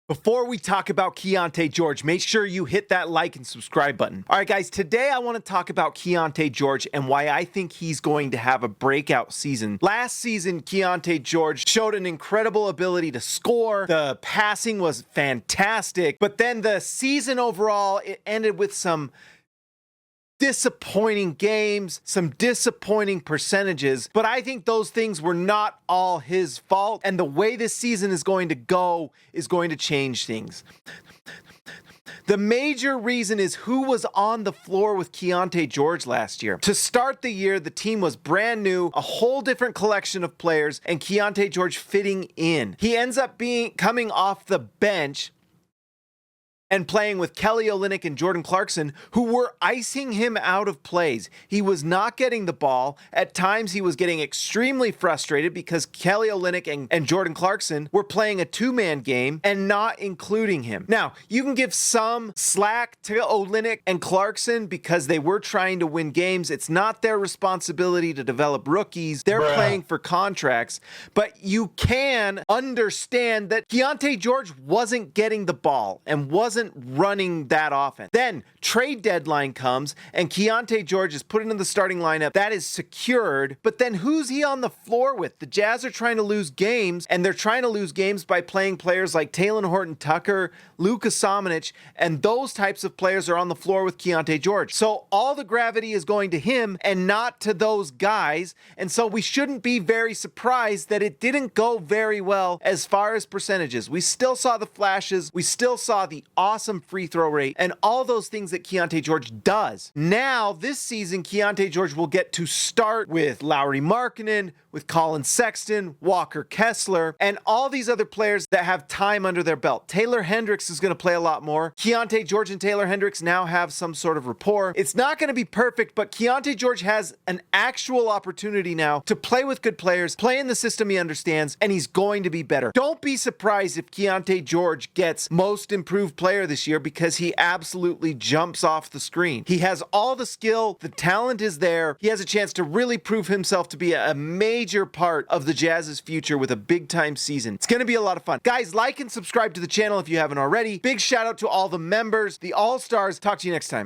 Before we talk about Keyonte George, make sure you hit that like and subscribe button. All right, guys, today I want to talk about Keyonte George and why I think he's going to have a breakout season. Last season, Keyonte George showed an incredible ability to score. The passing was fantastic, but then the season overall, it ended with some disappointing games, some disappointing percentages, but I think those things were not all his fault, and the way this season is going to go is going to change things. The major reason is who was on the floor with Keyonte George last year. To start the year, the team was brand new, a whole different collection of players, and Keyonte George fitting in. He ends up coming off the bench and playing with Kelly Olynyk and Jordan Clarkson, who were icing him out of plays. He was not getting the ball. At times, he was getting extremely frustrated because Kelly Olynyk and Jordan Clarkson were playing a two-man game and not including him. Now, you can give some slack to Olynyk and Clarkson because they were trying to win games. It's not their responsibility to develop rookies. They're playing for contracts. But you can understand that Keyonte George wasn't getting the ball and wasn't running that often. Then trade deadline comes and Keyonte George is put into the starting lineup. That is secured. But then who's he on the floor with? The Jazz are trying to lose games, and they're trying to lose games by playing players like Taylor Horton-Tucker, Luka Samanic, and those types of players are on the floor with Keyonte George. So all the gravity is going to him and not to those guys. And so we shouldn't be very surprised that it didn't go very well as far as percentages. We still saw the flashes. We still saw the awesome free throw rate and all those things that Keyonte George does. Now, this season, Keyonte George will get to start with Lauri Markkanen, with Collin Sexton, Walker Kessler, and all these other players that have time under their belt. Taylor Hendricks is going to play a lot more. Keyonte George and Taylor Hendricks now have some sort of rapport. It's not going to be perfect, but Keyonte George has an actual opportunity now to play with good players, play in the system he understands, and he's going to be better. Don't be surprised if Keyonte George gets most improved player this year because he absolutely jumps off the screen. He has all the skill, the talent is there. He has a chance to really prove himself to be a major part of the Jazz's future with a big time season. It's going to be a lot of fun. Guys, like and subscribe to the channel if you haven't already. Big shout out to all the members, the all-stars. Talk to you next time.